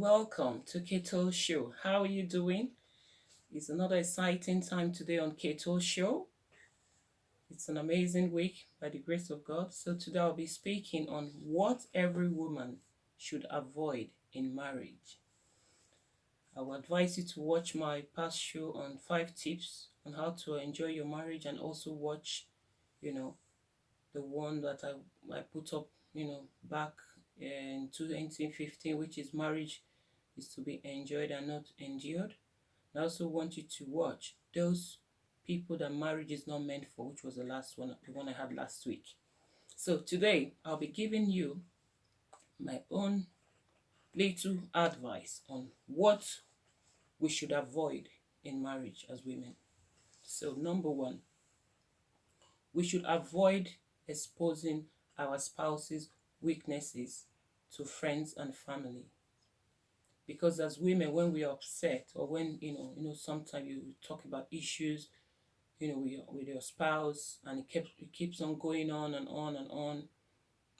Welcome to Keto Show. How are you doing? It's another exciting time today on Keto Show. It's an amazing week by the grace of God. So today I'll be speaking on what every woman should avoid in marriage. I will advise you to watch my past show on 5 tips on how to enjoy your marriage, and also watch, you know, the one that I put up, back in 2015, which is marriage is to be enjoyed and not endured. I also want you to watch those people that marriage is not meant for, which was the last one, the one I had last week. So today I'll be giving you my own little advice on what we should avoid in marriage as women. So number one, we should avoid exposing our spouse's weaknesses to friends and family. Because as women, when we are upset, or when sometimes you talk about issues, with your spouse, and it keeps on going on and on and on.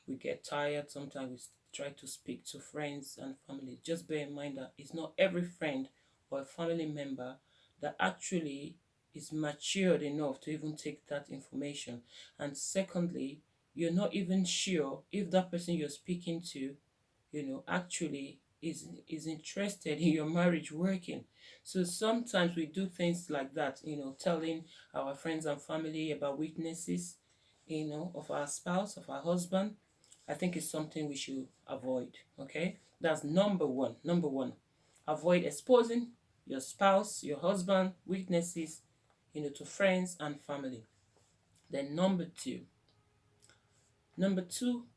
We get tired. Sometimes we try to speak to friends and family. Just bear in mind that it's not every friend or a family member that actually is matured enough to even take that information. And secondly, you're not even sure if that person you're speaking to, actually is interested in your marriage working. So sometimes we do things like that, telling our friends and family about weaknesses, of our spouse, of our husband. I think it's something we should avoid. Okay, that's number one. Number one, avoid exposing your spouse, your husband weaknesses, to friends and family. Then number two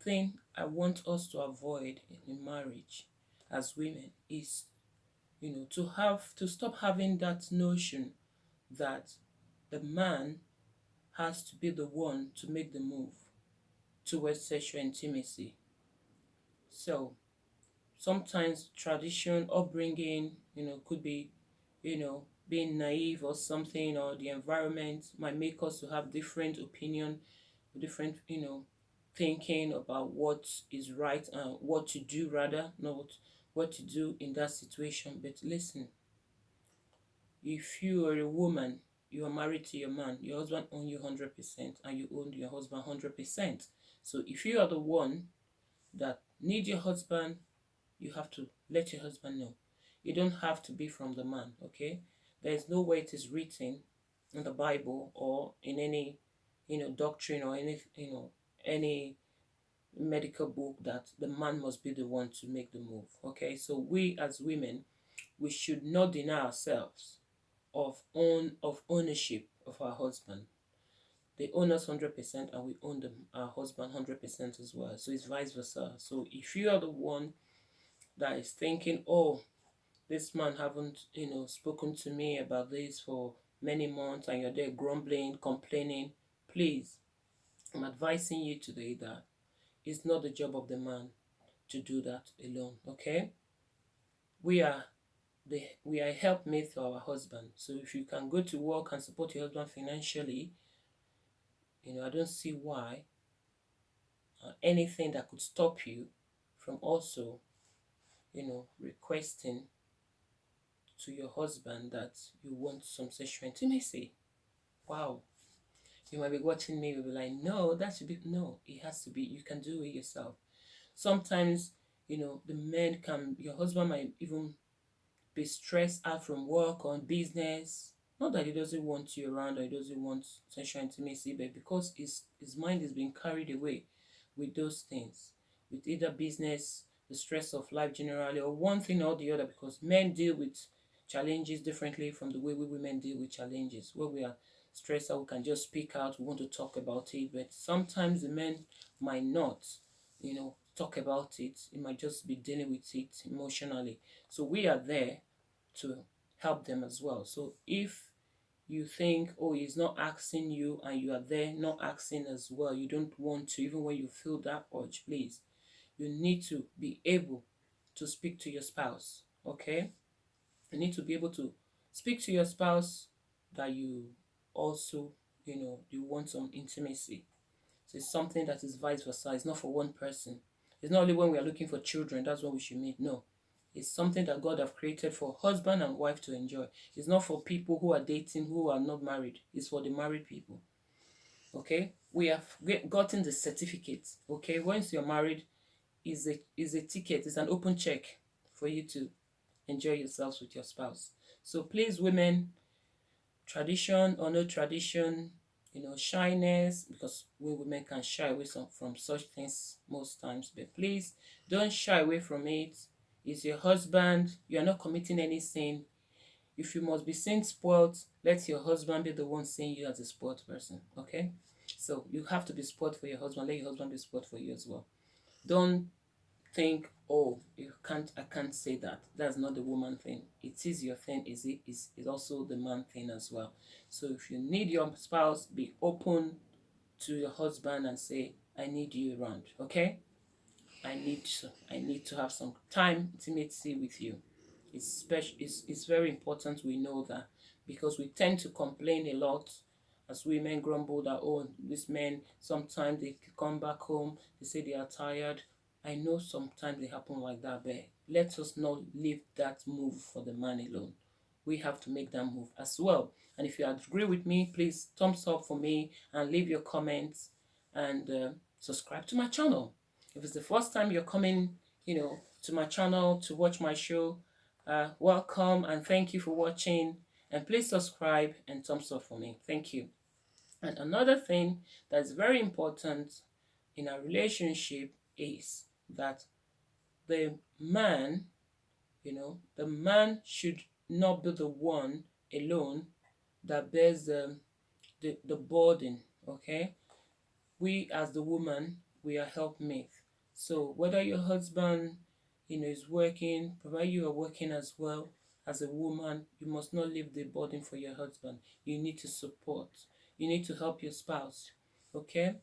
thing I want us to avoid in marriage as women is, to stop having that notion that the man has to be the one to make the move towards sexual intimacy. So sometimes tradition, upbringing, could be, being naive or something, or the environment might make us to have different opinion, different, thinking about what is right and what to do, rather, not what to do in that situation. But listen, if you are a woman, you are married to your man, your husband owns you 100%, and you own your husband 100%. So if you are the one that need your husband, you have to let your husband know. You don't have to be from the man, okay? There is no way it is written in the Bible or in any, doctrine, or any medical book that the man must be the one to make the move. Okay, so we as women, we should not deny ourselves of ownership of our husband. They own us 100%, and we own our husband 100% as well. So it's vice versa. So if you are the one that is thinking, oh, this man haven't spoken to me about this for many months, and you're there grumbling, complaining, please, I'm advising you today that it's not the job of the man to do that alone. Okay, we are we are helpmates to our husband. So if you can go to work and support your husband financially, I don't see why anything that could stop you from also, requesting to your husband that you want some sexual intimacy. Wow. You might be watching me, you'll be like, no, that should be, no, it has to be, you can do it yourself. Sometimes, the men can, your husband might even be stressed out from work or business. Not that he doesn't want you around, or he doesn't want sexual intimacy, but because his mind is being carried away with those things, with either business, the stress of life generally, or one thing or the other, because men deal with challenges differently from the way we women deal with challenges. Where we are stressed out, we can just speak out, we want to talk about it, but sometimes the men might not, talk about it. It might just be dealing with it emotionally. So we are there to help them as well. So if you think, oh, he's not asking you, and you are there not asking as well, you don't want to, even when you feel that urge, please, you need to be able to speak to your spouse. Okay, you need to be able to speak to your spouse that you also, you want some intimacy. So it's something that is vice versa. It's not for one person. It's not only when we are looking for children that's when we should meet. No, It's something that God have created for husband and wife to enjoy. It's not for people who are dating, who are not married. It's for the married people. Okay? We have gotten the certificate. Okay? Once you're married, is a ticket, it's an open check for you to enjoy yourselves with your spouse. So please, women, tradition or no tradition, shyness, because we women can shy away from such things most times, but please don't shy away from it. It's your husband, you are not committing any sin. If you must be seen spoiled, let your husband be the one seeing you as a spoiled person. Okay, so you have to be spoiled for your husband, let your husband be spoiled for you as well. Don't think, oh, I can't say that. That's not the woman thing. It is your thing. Is also the man thing as well. So if you need your spouse, be open to your husband and say, I need you around. Okay? I need to have some time, intimacy with you. It's special. It's very important we know that, because we tend to complain a lot as women, grumble that, oh, these men, sometimes they come back home, they say they are tired. I know sometimes they happen like that, but let us not leave that move for the man alone. We have to make that move as well. And if you agree with me, please thumbs up for me and leave your comments, and subscribe to my channel. If it's the first time you're coming, to my channel to watch my show, welcome and thank you for watching. And please subscribe and thumbs up for me. Thank you. And another thing that's very important in a relationship is that the man, the man should not be the one alone that bears the burden. Okay, we as the woman, we are helpmates. So whether your husband, is working, provided you are working as well, as a woman, you must not leave the burden for your husband. You need to support. You need to help your spouse. Okay?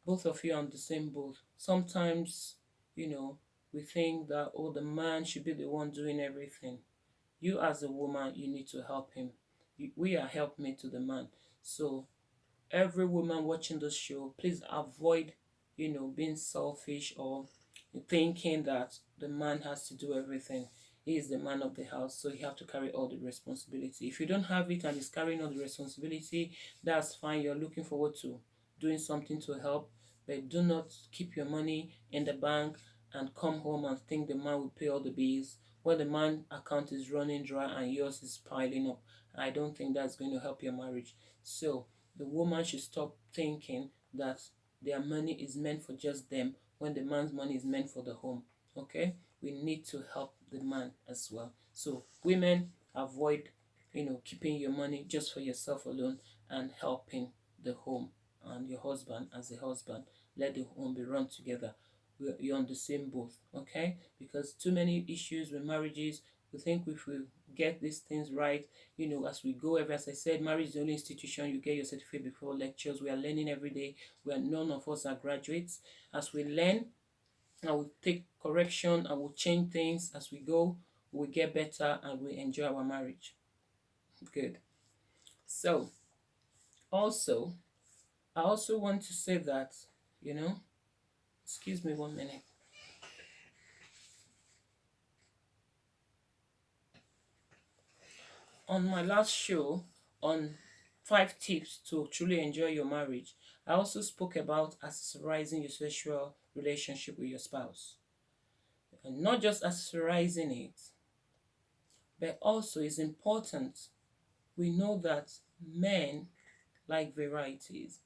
Both of you are on the same boat. Sometimes, we think that, oh, the man should be the one doing everything. You as a woman, you need to help him. We are helpmate to the man. So every woman watching this show, please avoid, being selfish or thinking that the man has to do everything. He is the man of the house, so you have to carry all the responsibility. If you don't have it and he's carrying all the responsibility, that's fine. You're looking forward to doing something to help, but do not keep your money in the bank and come home and think the man will pay all the bills when the man account is running dry and yours is piling up. I don't think that's going to help your marriage. So the woman should stop thinking that their money is meant for just them when the man's money is meant for the home. Okay, we need to help the man as well. So women, avoid keeping your money just for yourself alone and helping the home and your husband as a husband. Let the home be run together. You're on the same boat. Okay, because too many issues with marriages, we think if we get these things right, as we go, as I said, marriage is the only institution you get your certificate before lectures. We are learning every day. None of us are graduates. As we learn, I will take correction, I will change things as we go, we get better and we enjoy our marriage. Good. So also, I also want to say that, excuse me 1 minute. On my last show on 5 tips to truly enjoy your marriage, I also spoke about accessorizing your sexual relationship with your spouse. And not just accessorizing it, but also it's important. We know that men like varieties.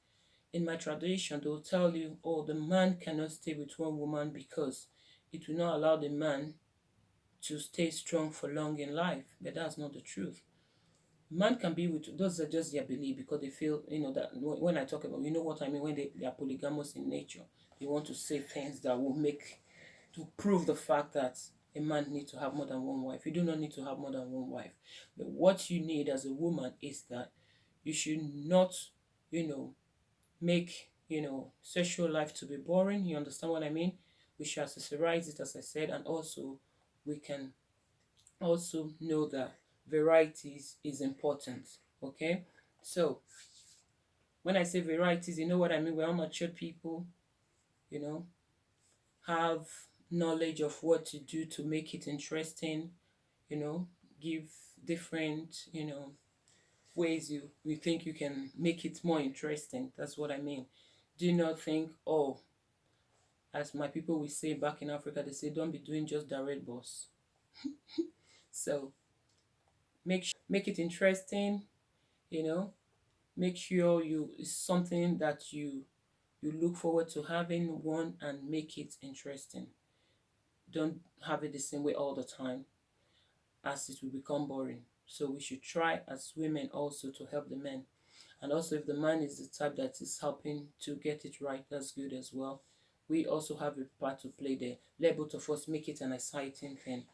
In my tradition, they'll tell you, oh, the man cannot stay with one woman because it will not allow the man to stay strong for long in life. But that's not the truth. Man can be with, those are just their belief, because they feel, that when I talk about, you know what I mean, when they are polygamous in nature, they want to say things that will make, to prove the fact that a man needs to have more than one wife. You do not need to have more than one wife. But what you need as a woman is that you should not, make, sexual life to be boring. You understand what I mean? We should accessorize it, as I said, and also we can also know that varieties is important. Okay, so when I say varieties, you know what I mean. We're all mature people, have knowledge of what to do to make it interesting, you know, give different, ways you think you can make it more interesting. That's what I mean. Do not think, oh, as my people will say back in Africa, they say, don't be doing just direct boss. So make it interesting, you know, make sure you it's something that you look forward to having one and make it interesting. Don't have it the same way all the time, as it will become boring. So we should try as women also to help the men. And also, if the man is the type that is helping to get it right, that's good as well. We also have a part to play there. Let both of us make it an exciting thing,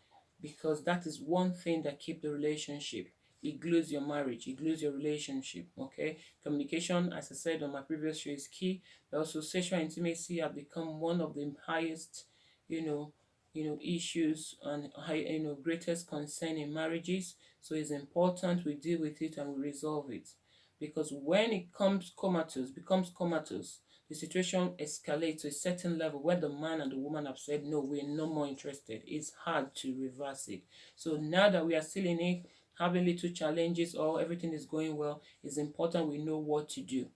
because that is one thing that keep the relationship. It glues your marriage, it glues your relationship. Okay, communication, as I said on my previous show, is key. But also, sexual intimacy have become one of the highest, you know, issues and high, greatest concern in marriages. So it's important we deal with it and we resolve it, because when it becomes comatose, the situation escalates to a certain level where the man and the woman have said, no, we're no more interested. It's hard to reverse it. So now that we are still in it, having little challenges or everything is going well, it's important we know what to do.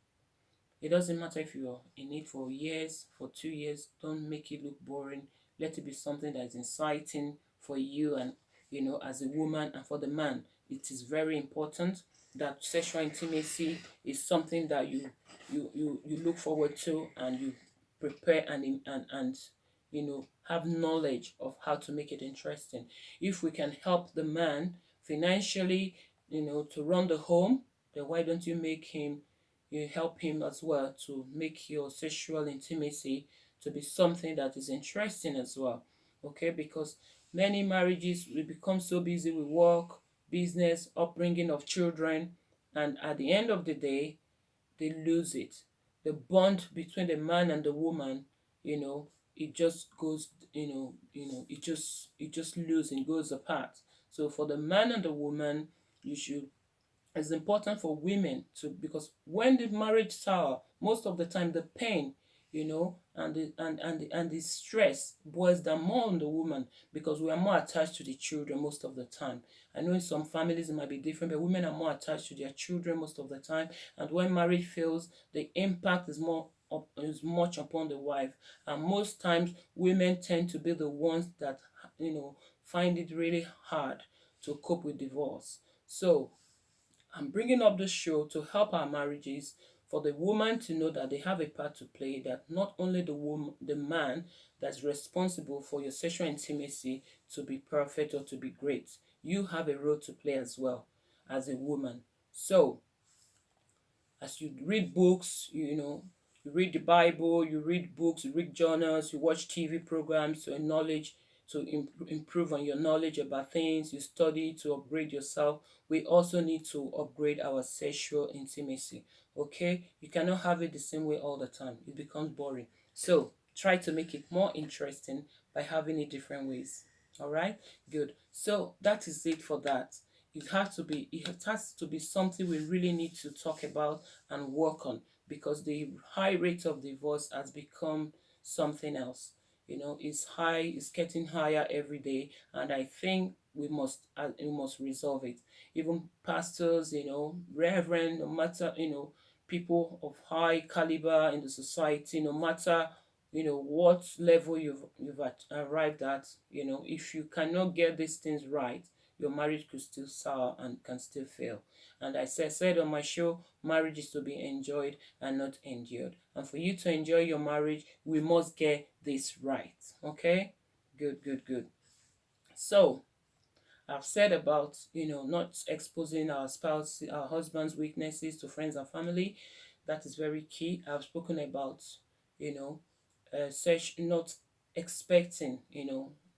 It doesn't matter if you're in it for years, for 2 years, don't make it look boring. Let it be something that is exciting for you and, as a woman, and for the man. It is very important that sexual intimacy is something that you look forward to, and you prepare and have knowledge of how to make it interesting. If we can help the man financially, to run the home, then why don't you help him as well to make your sexual intimacy to be something that is interesting as well. Okay, because many marriages will become so busy with work, business, upbringing of children, and at the end of the day, they lose it. The bond between the man and the woman, it just goes, it just loses, it goes apart. So for the man and the woman, you should it's important for women to, because when the marriage sour, most of the time the pain, and the stress boils down more on the woman, because we are more attached to the children most of the time. I know in some families it might be different, but women are more attached to their children most of the time. And when marriage fails, the impact is much upon the wife. And most times women tend to be the ones that find it really hard to cope with divorce. So I'm bringing up this show to help our marriages, for the woman to know that they have a part to play, that not only the man that's responsible for your sexual intimacy to be perfect or to be great. You have a role to play as well as a woman. So as you read books, you read the Bible, you read books, you read journals, you watch TV programs to knowledge, to improve on your knowledge about things, you study to upgrade yourself. We also need to upgrade our sexual intimacy. Okay, you cannot have it the same way all the time, it becomes boring. So try to make it more interesting by having it different ways. All right, good. So that is it for that. It has to be something we really need to talk about and work on, because the high rate of divorce has become something else. It's high, it's getting higher every day, and I think we must resolve it. Even pastors, reverend, no matter, people of high caliber in the society, no matter what level you've arrived at, if you cannot get these things right, your marriage could still sour and can still fail. And as I said on my show, marriage is to be enjoyed and not endured. And for you to enjoy your marriage, we must get this right. Okay? Good, good, good. So I've said about not exposing our husband's weaknesses to friends and family. That is very key. I've spoken about you know such not expecting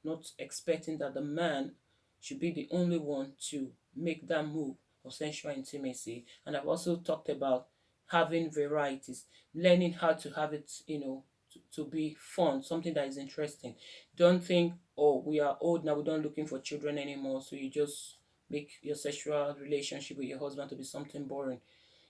not expecting that the man should be the only one to make that move of sensual intimacy. And I've also talked about having varieties, learning how to have it, to be fun, something that is interesting. Don't think, oh, we are old now, we don't looking for children anymore, so you just make your sexual relationship with your husband to be something boring.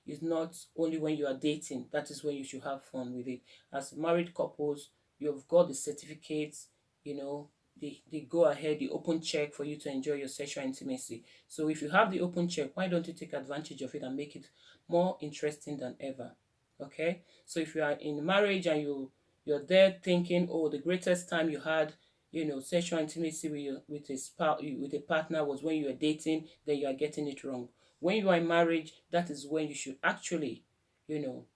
It's not only when you are dating, that is when you should have fun with it. As married couples, you've got the certificates, you know, they go ahead, the open check for you to enjoy your sexual intimacy. So if you have the open check, why don't you take advantage of it and make it more interesting than ever? Okay, so if you are in marriage and you're there thinking, oh, the greatest time you had, sexual intimacy with a spouse, with a partner, was when you were dating, then you are getting it wrong. When you are in marriage, that is when you should actually, you know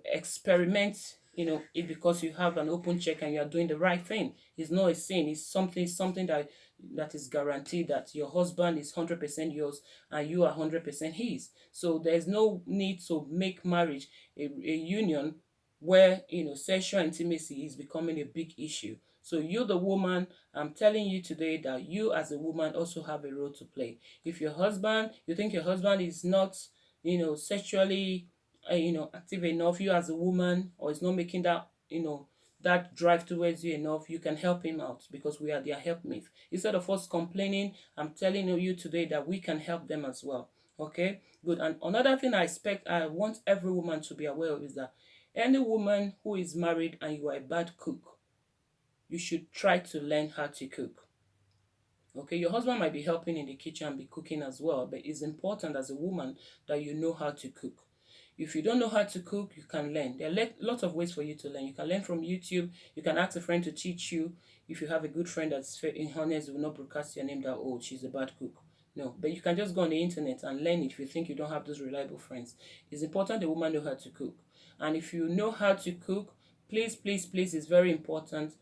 experiment, it, because you have an open check and you are doing the right thing. It's not a sin. It's something that is guaranteed, that your husband is 100% yours and you are 100% his. So there's no need to make marriage a union where, sexual intimacy is becoming a big issue. So you, the woman, I'm telling you today that you as a woman also have a role to play. If you think your husband is not, sexually, active enough, you as a woman, or is not making that, that drive towards you enough, you can help him out, because we are their helpmates. Instead of us complaining, I'm telling you today that we can help them as well. Okay, good. And another thing I want every woman to be aware of is that any woman who is married and you are a bad cook, you should try to learn how to cook. Okay, your husband might be helping in the kitchen and be cooking as well, but it's important as a woman that you know how to cook. If you don't know how to cook, you can learn. There are lots of ways for you to learn. You can learn from YouTube. You can ask a friend to teach you. If you have a good friend that's honest, will not broadcast your name that, oh, she's a bad cook. No, but you can just go on the internet and learn it if you think you don't have those reliable friends. It's important the woman know how to cook. And if you know how to cook, please, please, please, it's very important.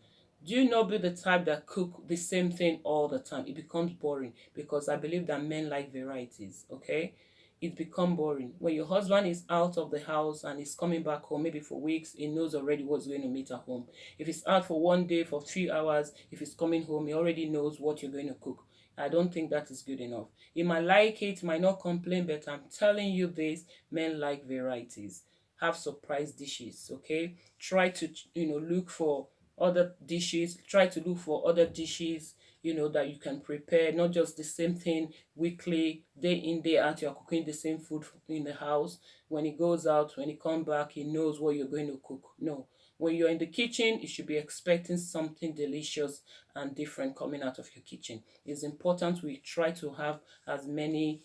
Do not be the type that cook the same thing all the time. It becomes boring, because I believe that men like varieties, okay? It become boring. When your husband is out of the house and is coming back home, maybe for weeks, he knows already what's going to meet at home. If he's out for one day, for 3 hours, if he's coming home, he already knows what you're going to cook. I don't think that is good enough. He might like it, might not complain, but I'm telling you this, men like varieties. Have surprise dishes, okay? Try to, look for other dishes. Try to look for other dishes, that you can prepare, not just the same thing weekly, day in, day out. You're cooking the same food in the house. When he goes out, when he comes back, he knows what you're going to cook. No. When you're in the kitchen, you should be expecting something delicious and different coming out of your kitchen. It's important we try to have as many,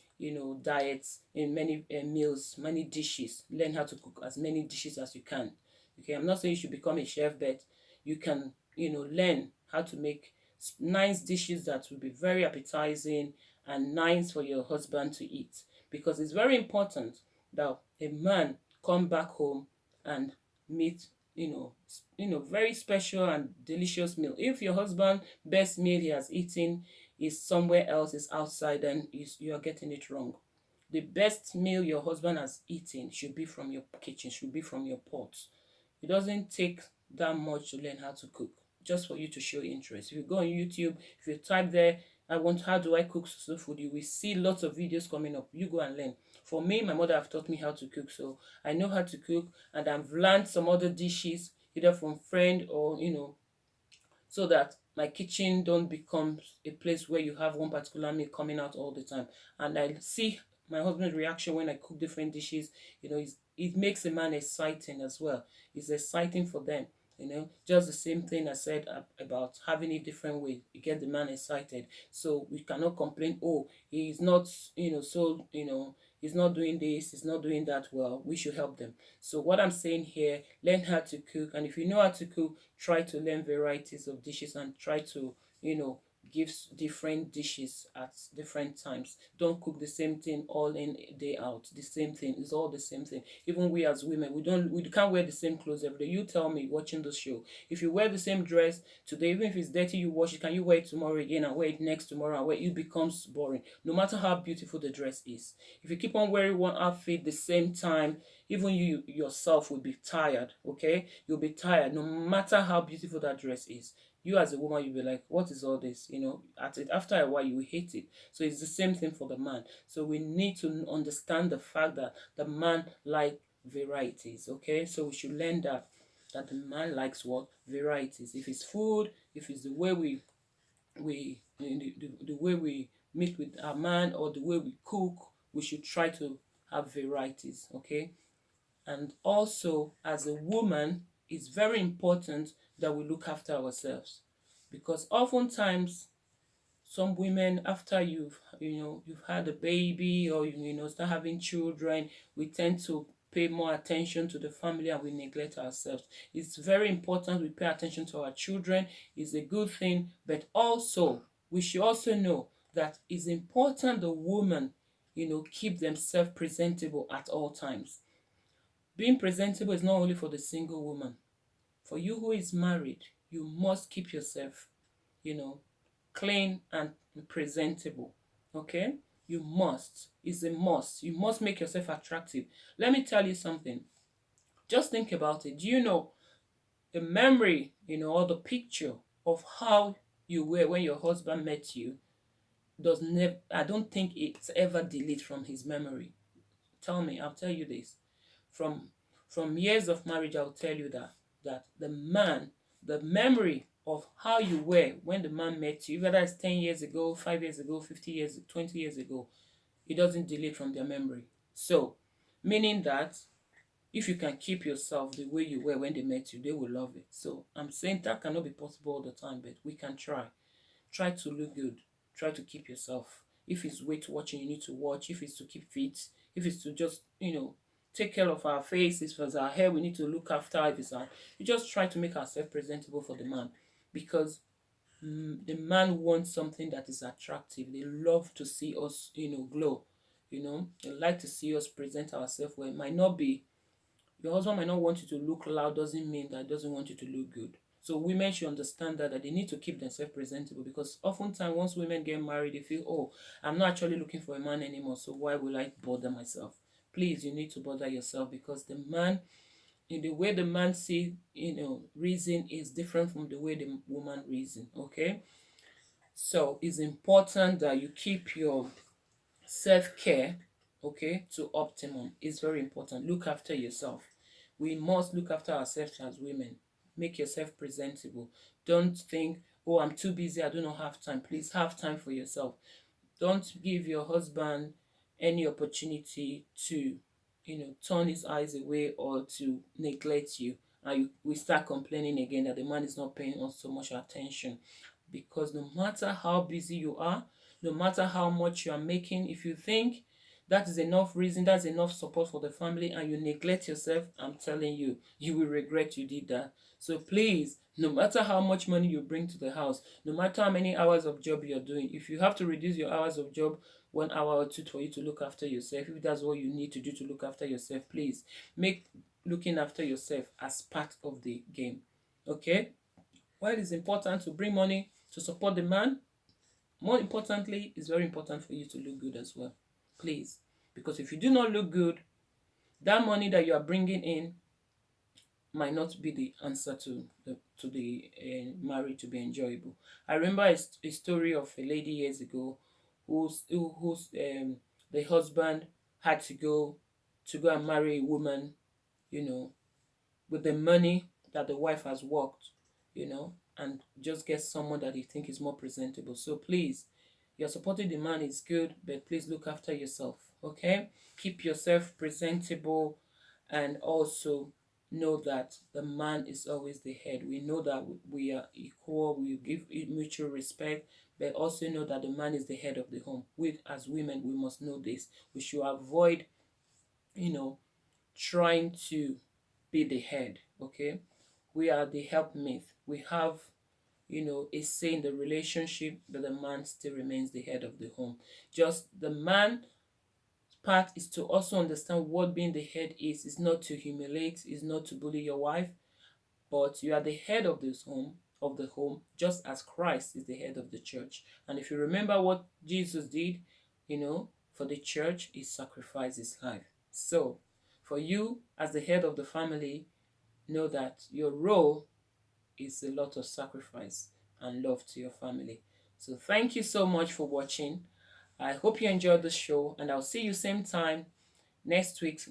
diets, in many meals, many dishes. Learn how to cook as many dishes as you can. Okay, I'm not saying you should become a chef, but you can, learn how to make nice dishes that will be very appetizing and nice for your husband to eat. Because it's very important that a man come back home and meet, very special and delicious meal. If your husband best meal he has eaten is somewhere else, is outside, then you are getting it wrong. The best meal your husband has eaten should be from your kitchen, should be from your pot. It doesn't take that much to learn how to cook, just for you to show interest. If you go on YouTube, if you type there, how do I cook so food, you will see lots of videos coming up. You go and learn. For me, my mother have taught me how to cook, so I know how to cook, and I've learned some other dishes either from friend or, so that my kitchen don't become a place where you have one particular meal coming out all the time. And I see my husband's reaction when I cook different dishes. It makes a man exciting as well. It's exciting for them. Just the same thing I said about having it different way. You get the man excited. So we cannot complain, oh, he's not, he's not doing this, he's not doing that well. We should help them. So what I'm saying here, learn how to cook. And if you know how to cook, try to learn varieties of dishes and try to, give different dishes at different times. Don't cook the same thing all in, day out. The same thing is all the same thing. Even we as women, we can't wear the same clothes every day. You tell me, watching the show, if you wear the same dress today, even if it's dirty, you wash it, can you wear it tomorrow again and wear it next tomorrow and wear it? Becomes boring, no matter how beautiful the dress is. If you keep on wearing one outfit the same time, even you yourself will be tired. Okay, you'll be tired no matter how beautiful that dress is. You as a woman, you'll be like, what is all this? After a while, you will hate it. So it's the same thing for the man. So we need to understand the fact that the man like varieties. Okay, so we should learn that the man likes what? Varieties. If it's food, if it's the way the way we meet with our man, or the way we cook, we should try to have varieties. Okay, and also as a woman, it's very important that we look after ourselves. Because oftentimes some women, after you've had a baby, or start having children, we tend to pay more attention to the family and we neglect ourselves. It's very important we pay attention to our children. It's a good thing, but also we should also know that it's important the woman keep themselves presentable at all times. Being presentable is not only for the single woman. For you who is married, you must keep yourself you know clean and presentable. Okay, you must. It's a must. You must make yourself attractive. Let me tell you something. Just think about it. Do you know the memory, or the picture of how you were when your husband met you does never, I don't think it's ever delete from his memory. Tell me, I'll tell you this. From years of marriage, I'll tell you that the memory of how you were when the man met you, whether it's 10 years ago, 5 years ago, 50 years, 20 years ago, it doesn't delete from their memory. So, meaning that if you can keep yourself the way you were when they met you, they will love it. So, I'm saying that cannot be possible all the time, but we can try. Try to look good. Try to keep yourself. If it's weight watching, you need to watch. If it's to keep fit, if it's to just, take care of our face, if it's our hair, we need to look after. If it's our, you just try to make ourselves presentable for the man, because the man wants something that is attractive. They love to see us, glow. They like to see us present ourselves well. It might not be, your husband might not want you to look loud, doesn't mean that he doesn't want you to look good. So women should understand that they need to keep themselves presentable, because oftentimes once women get married, they feel, oh, I'm not actually looking for a man anymore, so why will I bother myself? Please, you need to bother yourself, because the man, in the way the man see, reason is different from the way the woman reason. Okay, so it's important that you keep your self-care, okay, to optimum. It's very important. Look after yourself. We must look after ourselves as women. Make yourself presentable. Don't think, oh, I'm too busy, I do not have time. Please have time for yourself. Don't give your husband any opportunity to turn his eyes away or to neglect you, and we start complaining again that the man is not paying us so much attention. Because no matter how busy you are, no matter how much you are making, if you think that is enough reason, that's enough support for the family, and you neglect yourself, I'm telling you, you will regret you did that. So please, no matter how much money you bring to the house, no matter how many hours of job you're doing, if you have to reduce your hours of job 1 hour or two for you to look after yourself, if that's what you need to do to look after yourself, please make looking after yourself as part of the game. Okay, while it's important to bring money to support the man, more importantly, it's very important for you to look good as well. Please. Because if you do not look good, that money that you are bringing in might not be the answer to the marriage to be enjoyable. I remember a story of a lady years ago whose the husband had to go and marry a woman, you know, with the money that the wife has worked, and just get someone that you think is more presentable. So please, you're supporting the man is good, but please look after yourself. Okay, keep yourself presentable, and also know that the man is always the head. We know that we are equal, we give mutual respect, but also know that the man is the head of the home. We as women, we must know this. We should avoid trying to be the head. Okay, we are the helpmate. We have a say in the relationship, but the man still remains the head of the home. Just the man part is to also understand what being the head is. It's not to humiliate, it's not to bully your wife, but you are the head of this home, just as Christ is the head of the church. And if you remember what Jesus did, for the church, he sacrificed his life. So for you as the head of the family, know that your role is a lot of sacrifice and love to your family. So thank you so much for watching. I hope you enjoyed the show, and I'll see you same time next week,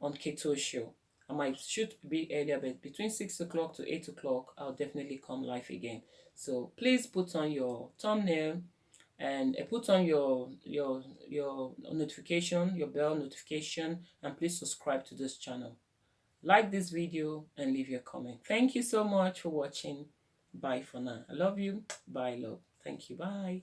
on Keto Show. I might should be earlier, but between 6 o'clock to 8 o'clock, I'll definitely come live again. So please put on your thumbnail and put on your notification, your bell notification, and please subscribe to this channel. Like this video and leave your comment. Thank you so much for watching. Bye for now. I love you. Bye, love. Thank you. Bye.